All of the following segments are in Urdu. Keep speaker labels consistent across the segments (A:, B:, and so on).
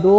A: 2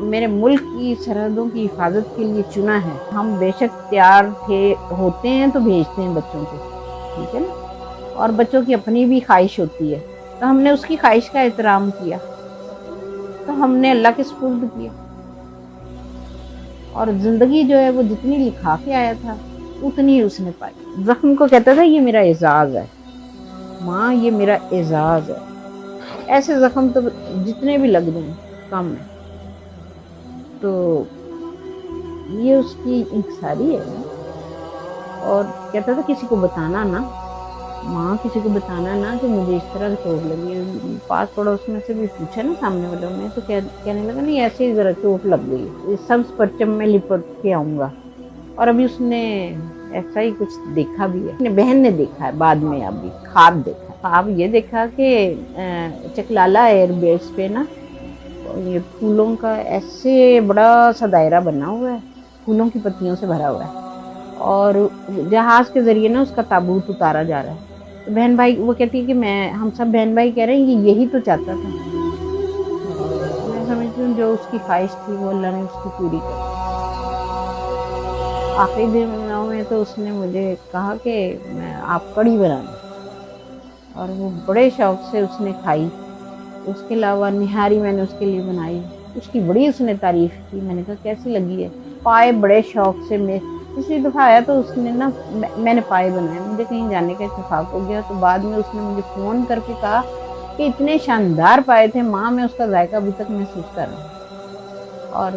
A: میرے ملک کی سرحدوں کی حفاظت کے لیے چنا ہے. ہم بے شک تیار ہوتے ہیں تو بھیجتے ہیں بچوں کو, ٹھیک ہے نا, اور بچوں کی اپنی بھی خواہش ہوتی ہے, تو ہم نے اس کی خواہش کا احترام کیا, تو ہم نے اللہ کے سپرد کیا. اور زندگی جو ہے وہ جتنی لکھا کے آیا تھا اتنی اس نے پائی. زخم کو کہتا تھا یہ میرا اعزاز ہے, ماں یہ میرا اعزاز ہے. ایسے زخم تو جتنے بھی لگ جائیں کم ہے. تو یہ اس کی انکساری ہے. اور کہتا تھا کسی کو بتانا نا, ماں کسی کو بتانا نا کہ مجھے اس طرح چوٹ لگی ہے. پاس پڑوس میں سے بھی پوچھا نا سامنے والوں نے, تو کہنے لگا نہیں ایسے ہی ذرا چوٹ لگ گئی, سبز پرچم میں لپٹ کے آؤں گا. اور ابھی اس نے ایسا ہی کچھ دیکھا بھی ہے, اپنے بہن نے دیکھا ہے بعد میں, ابھی خواب دیکھا. خواب یہ دیکھا کہ چکلالہ ایئر بیس پہ نا یہ پھولوں کا ایسے بڑا سا دائرہ بنا ہوا ہے, پھولوں کی پتیوں سے بھرا ہوا ہے, اور جہاز کے ذریعے نا اس کا تابوت اتارا جا رہا ہے. تو بہن بھائی وہ کہتی ہے کہ ہم سب بہن بھائی کہہ رہے ہیں کہ یہی تو چاہتا تھا. میں سمجھتی ہوں جو اس کی خواہش تھی وہ اللہ نے اس کی پوری کر. آخری دنوں میں تو اس نے مجھے کہا کہ آپ کڑی بنا دیں, اور وہ بڑے شوق سے اس نے کھائی. اس کے علاوہ نہاری میں نے اس کے لیے بنائی, اس کی بڑی اس نے تعریف کی. میں نے کہا کیسی لگی ہے؟ پائے بڑے شوق سے میں اسی دفعہ آیا تو اس نے نا میں نے پائے بنائے. مجھے کہیں جانے کا اتفاق ہو گیا, تو بعد میں اس نے مجھے فون کر کے کہا کہ اتنے شاندار پائے تھے ماں, میں اس کا ذائقہ ابھی تک محسوس کر رہا ہوں. اور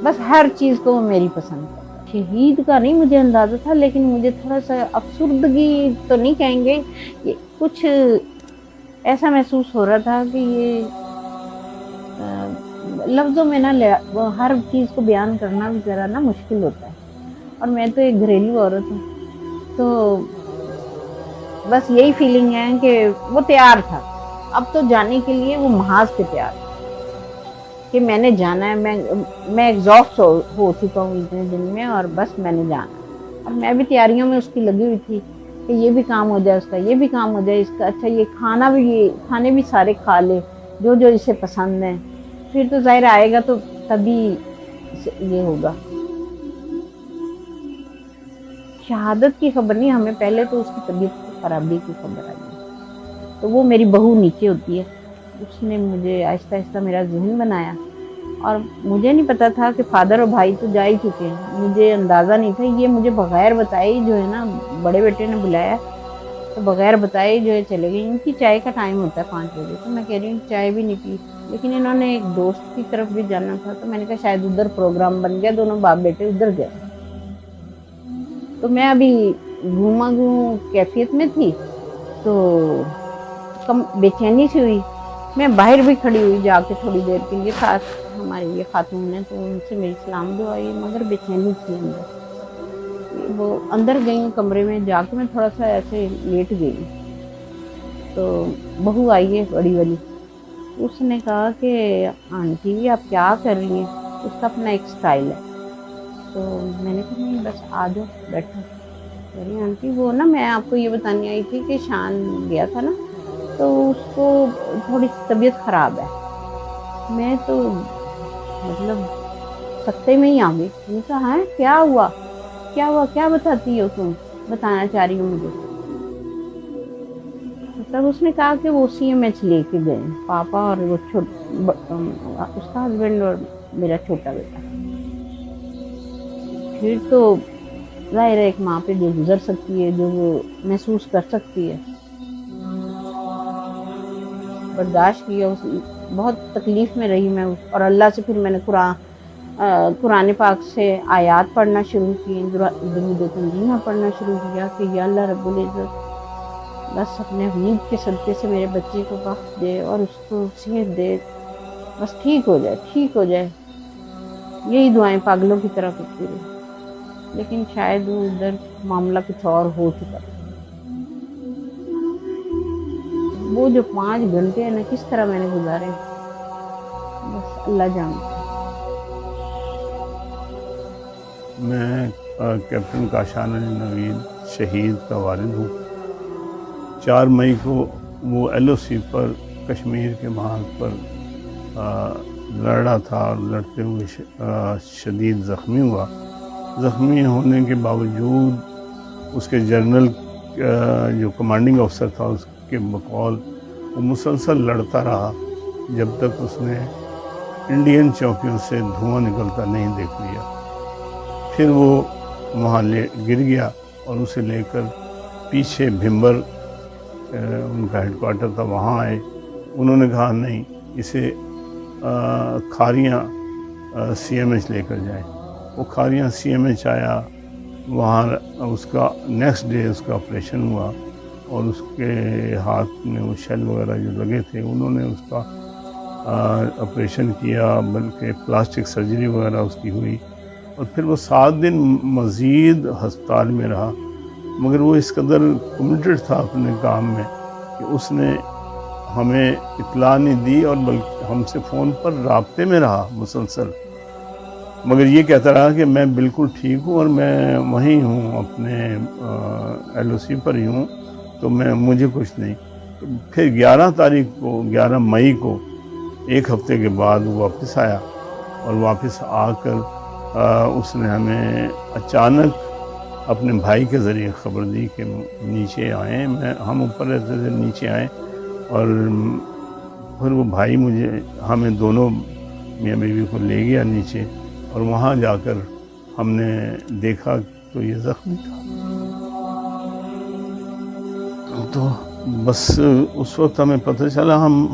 A: بس ہر چیز کو وہ میری پسند کرتا. شہید کا نہیں مجھے اندازہ تھا, لیکن مجھے تھوڑا سا افسردگی تو نہیں کہیں گے, یہ کچھ ایسا محسوس ہو رہا تھا کہ یہ لفظوں میں نا ہر چیز کو بیان کرنا بھی ذرا نا مشکل ہوتا ہے. اور میں تو ایک گھریلو عورت ہوں, تو بس یہی فیلنگ ہے کہ وہ تیار تھا اب تو جانے کے لیے, وہ محاذ پہ تیار تھا کہ میں نے جانا ہے. میں ایگزاسٹ ہو چکا ہوں اتنے دن میں, اور بس میں نے جانا. اور میں بھی تیاریوں میں اس کی لگی ہوئی تھی کہ یہ بھی کام ہو جائے, اس کا یہ بھی کام ہو جائے, اس کا اچھا یہ کھانے بھی سارے کھا لے جو جو اسے پسند ہیں. پھر تو ظاہر آئے گا تو تبھی یہ ہوگا. شہادت کی خبر نہیں, ہمیں پہلے تو اس کی طبیعت کی خرابی کی خبر آئی. تو وہ میری بہو نیچے ہوتی ہے, اس نے مجھے آہستہ آہستہ میرا ذہن بنایا. اور مجھے نہیں پتا تھا کہ فادر اور بھائی تو جا ہی چکے ہیں, مجھے اندازہ نہیں تھا. یہ مجھے بغیر بتائے جو ہے نا, بڑے بیٹے نے بلایا تو بغیر بتائے جو ہے چلے گئے. ان کی چائے کا ٹائم ہوتا ہے 5 بجے, تو میں کہہ رہی ہوں چائے بھی نہیں پی. لیکن انہوں نے ایک دوست کی طرف بھی جانا تھا, تو میں نے کہا شاید ادھر پروگرام بن گیا, دونوں باپ بیٹے ادھر گئے. تو میں ابھی گھوما کیفیت میں تھی, تو بے چینی سی ہوئی. میں باہر بھی کھڑی ہوئی جا کے تھوڑی دیر کے لیے, خاص ہمارے یہ خاتون ہیں تو ان سے میری سلام دعا آئی, مگر بے چینی تھی اندر. وہ اندر گئی کمرے میں, جا کے میں تھوڑا سا ایسے لیٹ گئی. تو بہو آئی ہے بڑی والی, اس نے کہا کہ آنٹی آپ کیا کر رہی ہیں؟ اس کا اپنا ایک سٹائل ہے. تو میں نے کہا نہیں بس آ جاؤ بیٹھو. کہہ رہی آنٹی وہ نا میں آپ کو یہ بتانے آئی تھی کہ شان گیا تھا نا, تو اس کو تھوڑی طبیعت خراب ہے. میں تو مطلب سکتے میں ہی آ گئی. میں نے کہا ہے کیا ہوا کیا بتاتی ہو تم, بتانا چاہ رہی ہو مجھے؟ تب اس نے کہا کہ وہ سی ایم ایچ لے کے گئے پاپا اور وہ اس کا ہسبینڈ اور میرا چھوٹا بیٹا. پھر تو ظاہر ہے ایک ماں پہ جو گزر سکتی ہے, جو وہ محسوس کر سکتی ہے, برداشت کیا. بہت تکلیف میں رہی میں, اور اللہ سے پھر میں نے قرآن پاک سے آیات پڑھنا شروع کی, درود و تنزیہ پڑھنا شروع کیا کہ یا اللہ رب العزت بس اپنے حبیب کے صدقے سے میرے بچے کو بخش دے اور اس کو صحت دے, بس ٹھیک ہو جائے. یہی دعائیں پاگلوں کی طرح کرتی رہی. لیکن شاید وہ ادھر معاملہ کچھ اور ہو چکا. وہ جو 5 گھنٹے ہیں نا کس طرح میں نے گزارے بس اللہ جانتا.
B: میں کیپٹن کاشان علی نوید شہید کا والد ہوں. 4 مئی کو وہ LOC پر کشمیر کے محاذ پر لڑ رہا تھا اور لڑتے ہوئے شدید زخمی ہوا. زخمی ہونے کے باوجود اس کے جنرل جو کمانڈنگ افسر تھا اس کے بقول وہ مسلسل لڑتا رہا جب تک اس نے انڈین چوکیوں سے دھواں نکلتا نہیں دیکھ لیا. پھر وہ وہاں گر گیا اور اسے لے کر پیچھے بھمبر ان کا ہیڈ کوارٹر تھا وہاں آئے. انہوں نے کہا نہیں اسے کھاریاں سی ایم ایچ لے کر جائیں. وہ کھاریاں سی ایم ایچ آیا. وہاں اس کا نیکسٹ ڈے اس کا آپریشن ہوا اور اس کے ہاتھ میں وہ شیل وغیرہ جو لگے تھے انہوں نے اس کا آپریشن کیا، بلکہ پلاسٹک سرجری وغیرہ اس کی ہوئی. اور پھر وہ 7 دن مزید ہسپتال میں رہا. مگر وہ اس قدر کمیٹڈ تھا اپنے کام میں کہ اس نے ہمیں اطلاع نہیں دی اور بلکہ ہم سے فون پر رابطے میں رہا مسلسل. مگر یہ کہتا رہا کہ میں بالکل ٹھیک ہوں اور میں وہیں ہوں، اپنے ایل او سی پر ہی ہوں، تو مجھے کچھ نہیں. پھر 11 مئی کو 1 ہفتے کے بعد وہ واپس آیا اور واپس آ کر اس نے ہمیں اچانک اپنے بھائی کے ذریعے خبر دی کہ نیچے آئیں. ہم اوپر رہتے تھے، نیچے آئیں. اور پھر وہ بھائی ہمیں دونوں میاں بیوی کو لے گیا نیچے اور وہاں جا کر ہم نے دیکھا تو یہ زخمی تھا. تو بس اس وقت ہمیں پتہ چلا، ہم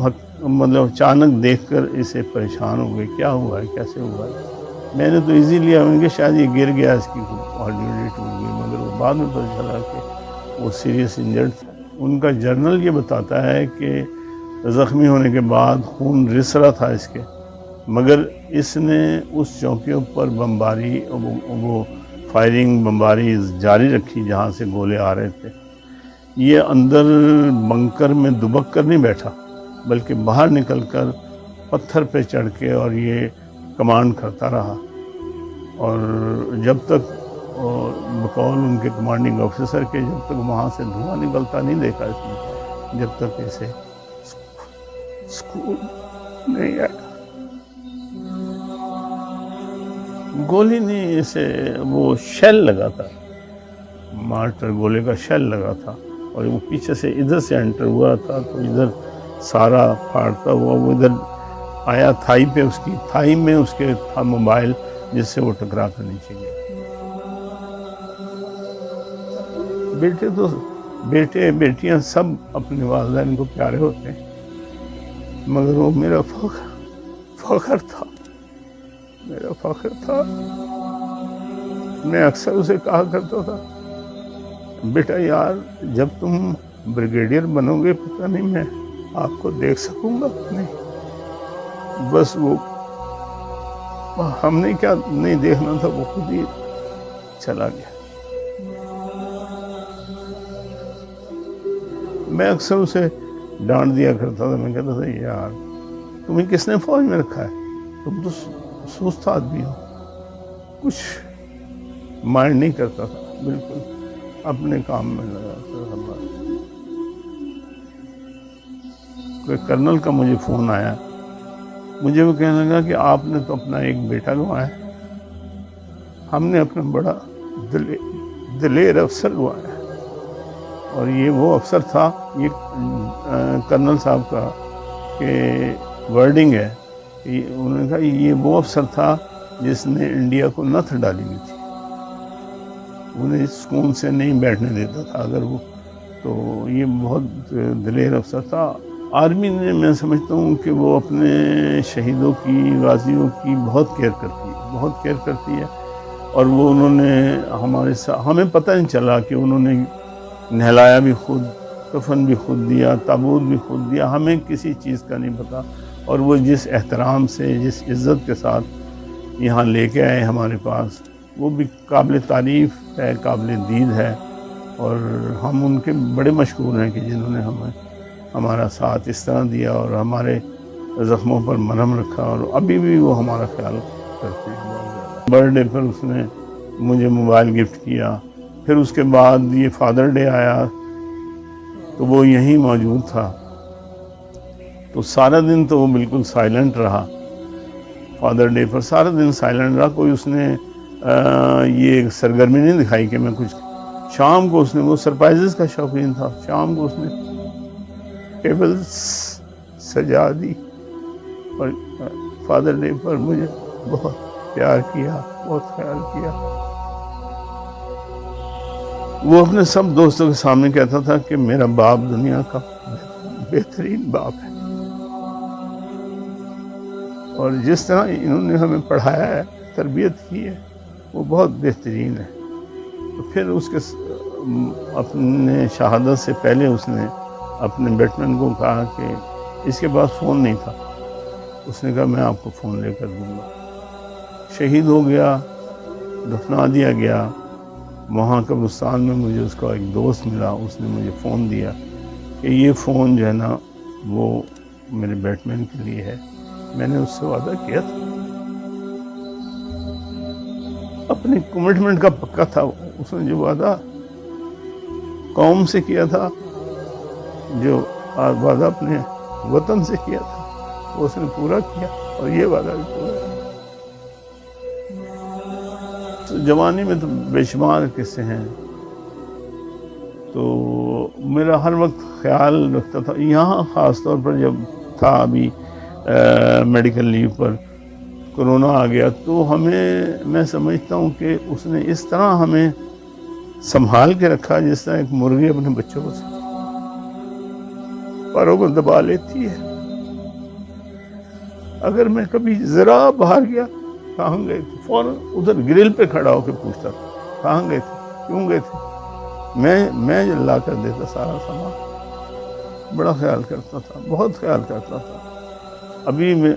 B: مطلب اچانک دیکھ کر اسے پریشان ہو گئے، کیا ہوا ہے، کیسے ہوا ہے. میں نے تو ایزی لیا کہ شاید یہ گر گیا، اس کی ہڈی ٹوٹ گئی. مگر وہ بعد میں پتہ چلا کہ وہ سیریس انجرڈ تھا. ان کا جرنل یہ بتاتا ہے کہ زخمی ہونے کے بعد خون رس رہا تھا اس کے، مگر اس نے اس چوکیوں پر بمباری، وہ فائرنگ بمباری جاری رکھی جہاں سے گولے آ رہے تھے. یہ اندر بنکر میں دبک کر نہیں بیٹھا، بلکہ باہر نکل کر پتھر پہ چڑھ کے اور یہ کمانڈ کرتا رہا. اور جب تک بقول ان کے کمانڈنگ آفیسر کے جب تک وہاں سے دھواں نکلتا نہیں دیکھا اس نے، جب تک اسے سکول نہیں آیا. گولی نہیں، اسے وہ شیل لگا تھا، مارٹر گولے کا شیل لگا تھا اور وہ پیچھے سے ادھر سے انٹر ہوا تھا تو ادھر سارا پھاڑتا ہوا وہ ادھر آیا. تھائی پہ تھائی میں اس کے تھا موبائل، جس سے وہ ٹکرا کر نیچے گیا. بیٹے بیٹیاں سب اپنے والدین کو پیارے ہوتے ہیں، مگر وہ میرا فخر تھا، میرا فخر تھا. میں اکثر اسے کہا کرتا تھا، بیٹا یار جب تم بریگیڈیئر بنو گے پتہ نہیں میں آپ کو دیکھ سکوں گا نہیں. بس وہ ہم نے کیا نہیں دیکھنا تھا، وہ خود ہی چلا گیا. میں اکثر اسے ڈانٹ دیا کرتا تھا. میں کہتا تھا یار تمہیں کس نے فوج میں رکھا ہے، تم تو سست آدمی ہو. کچھ مائنڈ نہیں کرتا تھا، بالکل اپنے کام میں لگا تھا. کوئی کرنل کا مجھے فون آیا، مجھے وہ کہنے لگا کہ آپ نے تو اپنا ایک بیٹا گنوایا، ہم نے اپنا بڑا دلیر افسر گنوایا. اور یہ وہ افسر تھا، یہ کرنل صاحب کا کہ ورڈنگ ہے، انہوں نے کہا یہ وہ افسر تھا جس نے انڈیا کو نتھ ڈالی ہوئی تھی، انہیں سکون سے نہیں بیٹھنے دیتا تھا اگر وہ. تو یہ بہت دلیر افسر تھا. آرمی نے میں سمجھتا ہوں کہ وہ اپنے شہیدوں کی، غازیوں کی بہت کیئر کرتی ہے. اور وہ انہوں نے ہمارے ساتھ، ہمیں پتہ نہیں چلا کہ انہوں نے نہلایا بھی خود، کفن بھی خود دیا، تابوت بھی خود دیا، ہمیں کسی چیز کا نہیں پتا. اور وہ جس احترام سے، جس عزت کے ساتھ یہاں لے کے آئے ہمارے پاس، وہ بھی قابل تعریف ہے، قابل دید ہے. اور ہم ان کے بڑے مشکور ہیں کہ جنہوں نے ہمارا ساتھ اس طرح دیا اور ہمارے زخموں پر مرہم رکھا، اور ابھی بھی وہ ہمارا خیال کرتے ہیں. برتھ ڈے پر اس نے مجھے موبائل گفٹ کیا. پھر اس کے بعد یہ فادر ڈے آیا تو وہ یہیں موجود تھا. تو سارا دن تو وہ بالکل سائلنٹ رہا، فادر ڈے پر سارا دن سائلنٹ رہا، کوئی اس نے یہ سرگرمی نہیں دکھائی کہ میں کچھ. شام کو اس نے، وہ سرپرائزز کا شوقین تھا، شام کو اس نے ٹیبل سجا دی اور فادر ڈے پر مجھے بہت پیار کیا، بہت خیال کیا. وہ اپنے سب دوستوں کے سامنے کہتا تھا کہ میرا باپ دنیا کا بہترین باپ ہے، اور جس طرح انہوں نے ہمیں پڑھایا ہے، تربیت کی ہے، وہ بہت بہترین ہے. تو پھر اس کے اپنے شہادت سے پہلے اس نے اپنے بیٹمن کو کہا کہ اس کے پاس فون نہیں تھا، اس نے کہا میں آپ کو فون لے کر دوں گا. شہید ہو گیا، دفنا دیا گیا. وہاں قبرستان میں مجھے اس کا ایک دوست ملا، اس نے مجھے فون دیا کہ یہ فون جو ہے نا وہ میرے بیٹمین کے لیے ہے. میں نے اس سے وعدہ کیا تھا، اپنی کمٹمنٹ کا پکا تھا. اس نے جو وعدہ قوم سے کیا تھا، جو وعدہ اپنے وطن سے کیا تھا، وہ اس نے پورا کیا، اور یہ وعدہ بھی پورا کیا. تو جوانی میں تو بے شمار قصے ہیں. تو میرا ہر وقت خیال رکھتا تھا، یہاں خاص طور پر جب تھا ابھی میڈیکل لیو پر، کرونا آ گیا، تو میں سمجھتا ہوں کہ اس نے اس طرح ہمیں سنبھال کے رکھا جس طرح ایک مرغی اپنے بچوں کو پروں کو دبا لیتی ہے. اگر میں کبھی ذرا باہر گیا، کہاں گئے تھے، فوراً ادھر گرل پہ کھڑا ہو کے پوچھتا تھا کہاں گئے تھے، کیوں گئے تھے. میں لا کر دیتا سارا سامان. بڑا خیال کرتا تھا، بہت خیال کرتا تھا. ابھی میں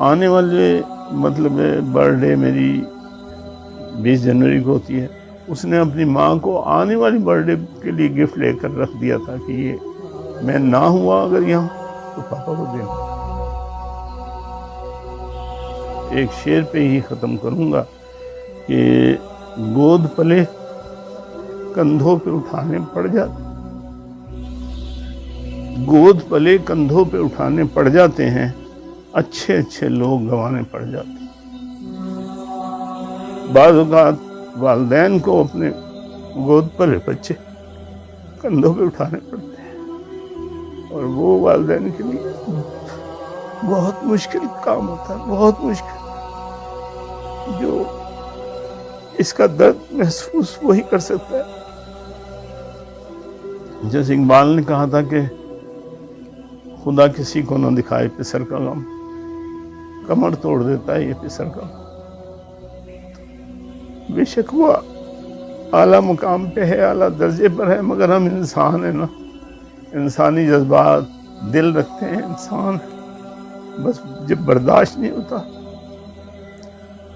B: آنے والے مطلب برتھ ڈے میری 20 جنوری کو ہوتی ہے، اس نے اپنی ماں کو آنے والی برتھ ڈے کے لیے گفٹ لے کر رکھ دیا تھا کہ یہ میں نہ ہوا اگر یہاں تو پاپا کو دینا. ایک شعر پہ ہی ختم کروں گا کہ گود پلے کندھوں پہ اٹھانے پڑ جاتے، گود پلے کندھوں پہ اٹھانے پڑ جاتے ہیں، اچھے اچھے لوگ گنوانے پڑ جاتے ہیں. بعض اوقات والدین کو اپنے گود پلے بچے کندھوں پہ اٹھانے پڑتے ہیں، اور وہ والدین کے لیے بہت مشکل کام ہوتا ہے، بہت مشکل. جو اس کا درد محسوس وہی کر سکتا ہے. جیسے اقبال نے کہا تھا کہ خدا کسی کو نہ دکھائے پسر کا غم، کمر توڑ دیتا ہے یہ پسر کا غم. بے شک وہ اعلیٰ مقام پہ ہے، اعلیٰ درجے پر ہے، مگر ہم انسان ہیں نا، انسانی جذبات، دل رکھتے ہیں، انسان بس جب برداشت نہیں ہوتا.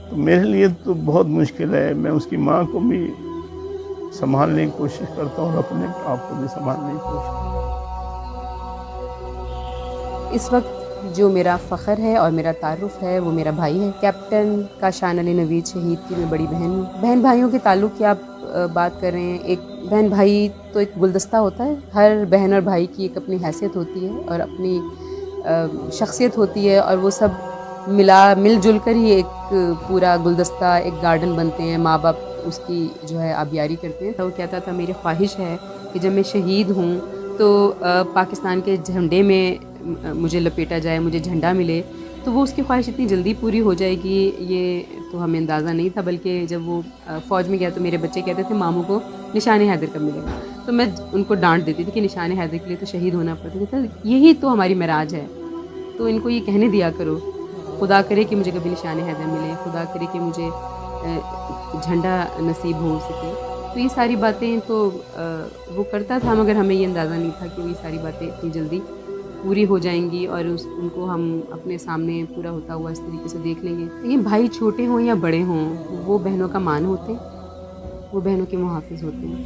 B: تو میرے لیے تو بہت مشکل ہے. میں اس کی ماں کو بھی سنبھالنے کی کوشش کرتا ہوں اور اپنے آپ کو بھی سنبھالنے کی کوشش.
C: اس وقت جو میرا فخر ہے اور میرا تعارف ہے وہ میرا بھائی ہے، کیپٹن کاشان علی نوید شہید کی میں بڑی بہن ہوں. بہن بھائیوں کے تعلق کی آپ بات کر رہے ہیں. ایک بہن بھائی تو ایک گلدستہ ہوتا ہے، ہر بہن اور بھائی کی ایک اپنی حیثیت ہوتی ہے اور اپنی شخصیت ہوتی ہے، اور وہ سب مل جل کر ہی ایک پورا گلدستہ، ایک گارڈن بنتے ہیں. ماں باپ اس کی جو ہے آبیاری کرتے ہیں. تو وہ کہتا تھا میری خواہش ہے کہ جب میں شہید ہوں تو پاکستان کے جھنڈے میں مجھے لپیٹا جائے، مجھے جھنڈا ملے. تو وہ اس کی خواہش اتنی جلدی پوری ہو جائے گی یہ تو ہمیں اندازہ نہیں تھا. بلکہ جب وہ فوج میں گیا تو میرے بچے کہتے تھے ماموں کو نشان حیدر کب ملے گا. تو میں ان کو ڈانٹ دیتی تھی کہ نشان حیدر کے لیے تو شہید ہونا پڑتا تھا، یہی تو ہماری معراج ہے. تو ان کو یہ کہنے دیا کرو، خدا کرے کہ مجھے کبھی نشان حیدر ملے، خدا کرے کہ مجھے جھنڈا نصیب ہو سکے. تو یہ ساری باتیں تو وہ کرتا تھا، مگر ہمیں یہ اندازہ نہیں تھا کہ وہ یہ ساری باتیں اتنی جلدی پوری ہو جائیں گی اور ان کو ہم اپنے سامنے پورا ہوتا ہوا اس طریقے سے دیکھ لیں گے. یہ بھائی چھوٹے ہوں یا بڑے ہوں، وہ بہنوں کا مان ہوتے ہیں، وہ بہنوں کے محافظ ہوتے ہیں.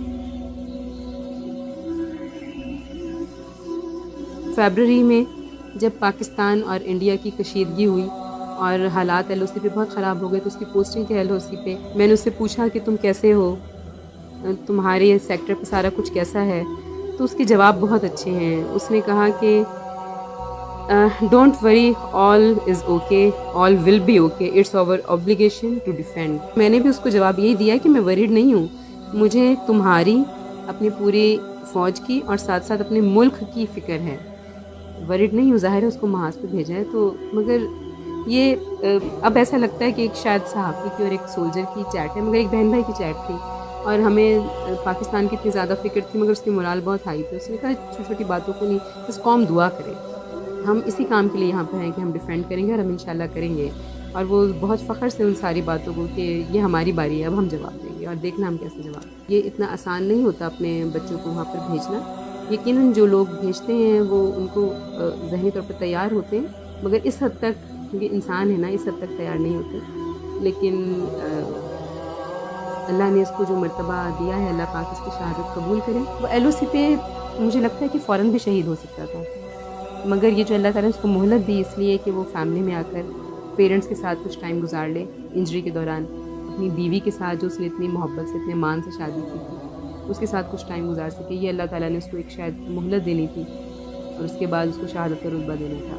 C: فیبرری میں جب پاکستان اور انڈیا کی کشیدگی ہوئی اور حالات ایل او سی پہ بہت خراب ہو گئے، تو اس کی پوسٹنگ تھی ایل او سی پہ. میں نے اس سے پوچھا کہ تم کیسے ہو، تمہارے سیکٹر پہ سارا کچھ کیسا ہے. تو اس کے جواب بہت اچھے ہیں. اس نے کہا کہ don't worry, all is okay, all will be okay, it's our obligation to defend. میں نے بھی اس کو جواب یہی دیا کہ میں ورڈ نہیں ہوں, مجھے تمہاری, اپنی پوری فوج کی اور ساتھ ساتھ اپنے ملک کی فکر ہے. ورڈ نہیں ہوں, ظاہر ہے اس کو محاذ پہ بھیجا ہے تو, مگر یہ اب ایسا لگتا ہے کہ ایک شاید صحافی کی اور ایک سولجر کی چیٹ ہے, مگر ایک بہن بھائی کی چیٹ تھی, اور ہمیں پاکستان کی اتنی زیادہ فکر تھی مگر اس کی مورال بہت ہائی تھی. اس نے کہا چھوٹی چھوٹی باتوں کو نہیں, بس قوم دعا کرے, ہم اسی کام کے لیے یہاں پہ ہیں کہ ہم ڈیفینڈ کریں گے اور ہم انشاءاللہ کریں گے. اور وہ بہت فخر سے ان ساری باتوں کو کہ یہ ہماری باری ہے, اب ہم جواب دیں گے اور دیکھنا ہم کیسے جواب. یہ اتنا آسان نہیں ہوتا اپنے بچوں کو وہاں پر بھیجنا. یقیناً جو لوگ بھیجتے ہیں وہ ان کو ذہنی طور پر تیار ہوتے ہیں, مگر اس حد تک, کیونکہ انسان ہے نا, اس حد تک تیار نہیں ہوتے. لیکن اللہ نے اس کو جو مرتبہ دیا ہے, اللہ پاک اس کی شہادت قبول کرے. وہ ایل او سی پہ مجھے لگتا ہے کہ فوراً بھی شہید ہو سکتا تھا, مگر یہ جو اللہ تعالیٰ نے اس کو مہلت دی اس لیے کہ وہ فیملی میں آ کر پیرنٹس کے ساتھ کچھ ٹائم گزار لے. انجری کے دوران اپنی بیوی کے ساتھ جو اس نے اتنی محبت سے, اتنے مان سے شادی کی تھی, اس کے ساتھ کچھ ٹائم گزار سکے. یہ اللہ تعالیٰ نے اس کو ایک شاید مہلت دینی تھی, اور اس کے بعد اس کو شہادت کا رتبہ دینا تھا.